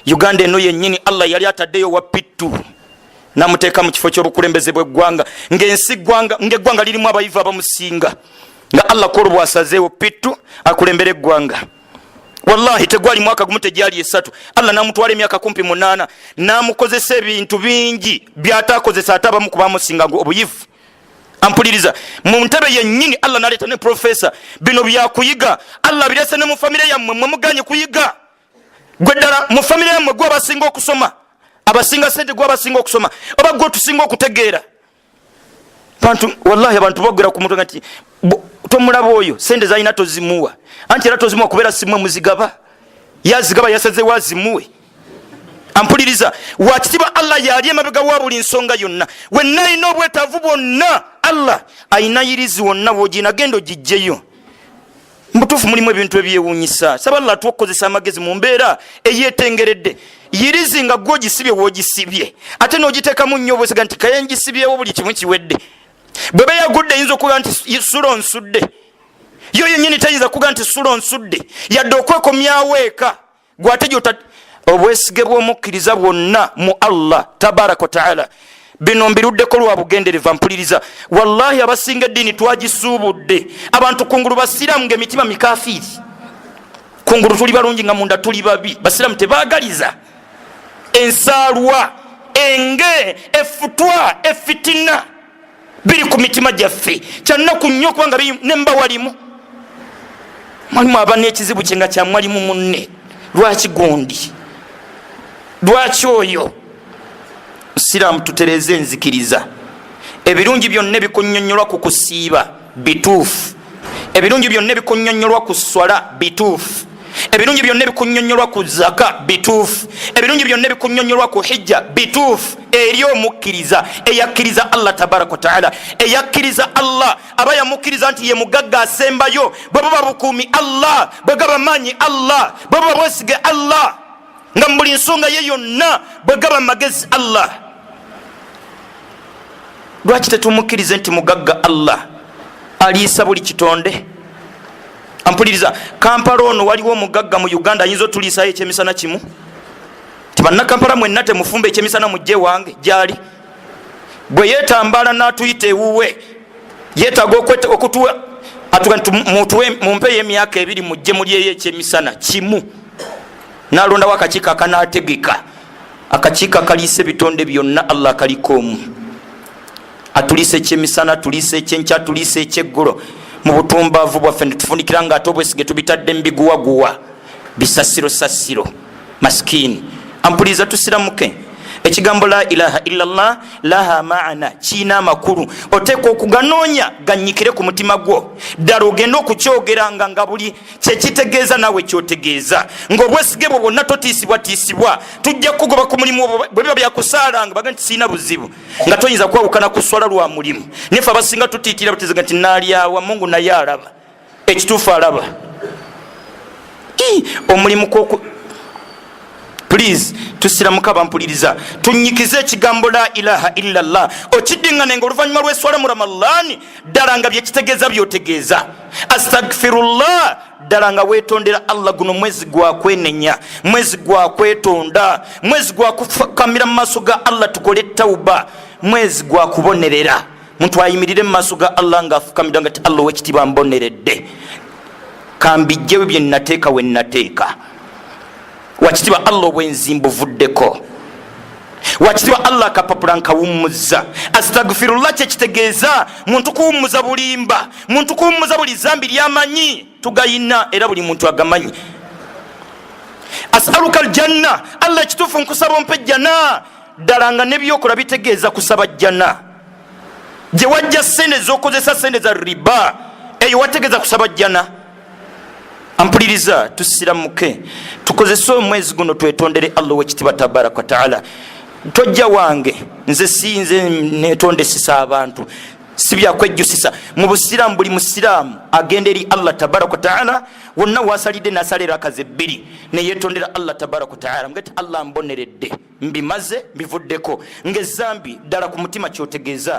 Uganda eno yennyini Allah yali ataddeyo wa pittu namuteeka mu kifo ky'obukulembeze bw'eggwanga ng'eggwanga lirimu abayivu abamusinga nga Allah kolobwa asazeewo pittu akulembera eggwanga. Wallahi tegwali mwaka gumu tegyali esatu Allah namutwala emyaka 18 namukozesa ebintu bingi byatakozesa ate abamu ku bamusinga obuyivu. Ampuliriza mu ntebe yennyini Allah naleeta ne professor bino byakuyiga Allah birese ne mu famire yammwe mwe muganye kuyiga gwe ddala mu famire yammwe gwe abasinga okusoma abasinga sente gwe abasinga okusoma oba gwe tusinga okutegeera. Wallahi abantu bagwera ku muntu ngati tomulaba oyo sente zalina tozimuwa anti era tozimuwa kubeera simwe muzigaba yazigaba yasaze wazimuwe. Ampuliriza wakitiba Allah yali emabega wa buli nsonga yonna wenna ino obwetaavu bwonna Allah ayina yirizi wonna bwogina gendo gijjeyo. Mbutuufu mulimu ebintu ebyewuunyisa saba Allah tukozesa amagezi mu mbeera eyeetengeredde yirizi nga gwogisibye woogisibye ate n'ogiteekamu nnyo obwesiga nti kaye ngisibyewo buli kimu kiwedde. Bweba yagudde yinza okuga nti sulo nsudde yo yennyini tayinza kuga nti sulo nsudde yadde okwekomyawo eka gwate gyota obwesige bw'omukkiriza bwonna mu Allah tabaraka wa taala bino mbiruddeko lwa bugenderevu. Mpuliriza wallahi abasinga eddiini twagisuubudde abantu kungulu basiraamu ng'emitima mikafiiri kungulu tuli balungi nga munda tuli babi basiraamu tebaagaliza ensaalwa enge effutwa effitina biri ku mitima gyaffe kyannaku nnyo kubanga nemba walimu mwalimu aba n'ekizibu kye nga kyamwalimu munne lwaki gundi lwaki oyo. Siraamu tutereze enzikiriza ebirungi byonna bikunnyonnyolwa ku kusiiba bituufu ebirungi byonna bikunnyonnyolwa ku swala bituufu ebirungi byonna bikunnyonnyolwa ku zaka bituufu ebirungi byonna bikunnyonnyolwa ku hijja bituufu eri omukkiriza eyakkiriza Allah tabaraka wa taala eyakkiriza Allah aba yamukkiriza nti ye mugagga asembayo bwe baba bukuumi Allah bwe gaba maanyi Allah bwe baba bwesige Allah nga mbuli nsonga ye yonna bwe gaba magezi Allah. Lwaki tetumukkirize nti mugagga Allah aliisa buli kitonde? Ampuliriza Kampala ono waliwo omugagga mu Uganda ayinza otuliisayo ekyemisana kimu tibannakampala mwenna temufumba ekyemisana mujje wange gyali bwe yeetambala n'atuyita ewuwe yeetaaga okutuwa atuga nti mumpeyo emyaka 2 mujje mulyeyo ekyemisana kimu n'alondawo akakiiko akanaategeka akakiiko akaliisa ebitonde byonna Allah akalikoomu atuliisa ekyemisana atuliisa ekyenkya atuliisa ekyeggulo mu butumbaavu bwaffe netufunikira nga ate obwesige tubitadde mbiguwaguwa bisasiro sasiro maskini. Ampuliriza tusiramuke ekigambo la ilaha illallah laha maana kiina amakulu oteeka okuganoonya gannyikire ku mutima gwo ddala ogenda okukyogeranga nga buli kyekitegeeza naawe kyotegeeza ng'obwesige bwo bwonna totiisibwatiisibwa tujja kugoba ku mulimu bwe biba byakusaalanga baga nti siina buzibu nga toyinza kwawukana ku swala lwa mulimu nefe abasinga tutiitira batezega nti naalyawa Mungu naye alaba ekituufu alaba omulimu kwoku. Please tusiramuka bampuliriza tunyikize ekigambo la ilaha illallah okiddingane ng'oluvannyuma lw'eswala mu Ramadani ddala nga byekitegeeza byotegeeza astaghfirullah ddala nga weetondera Allah guno mwezi gwa kwenenya mwezi gwa kwetonda mwezi gwa kufukamira mu maaso ga Allah tukole tauba mwezi gwa kubonerera muntu ayimirire mu maaso ga Allah ng'afukamira nga ti Allah w'ekitiibwa mboneredde kambijjewe bye nnateeka we nnateeka wakitiba Allah obwenzimbu vuddeko wakitiba Allah akapapula nkawummuza astaghfirullah kyekitegeeza muntu kuwummuza bulimba muntu kuwummuza buli zambi lyamanyi tugayina era buli muntu agamanyi. As'aluka aljanna Allah ekituufu nkusaba ompe jjana ddala nga nebyokola bitegeeza kusaba jjana gye wajja sente z'okozesa sente za riba eyo wategeeza kusaba jjana. Ampuliriza tusiramuke tukozese omwezi guno twetondere Allah w'ekitiibwa tabaraka wa taala. Tojja wange nze sinze netondesesa abantu si byakwejjusisa mu busiraamu buli musiraamu agenda eri Allah tabaraka wa taala wonna wasalidde nasalira akaze 2 neyetondera Allah tabaraka wa taala mugati Allah mboneredde mbimaze bivuddeko ng'ezambi ddala ku mutima kyotegeeza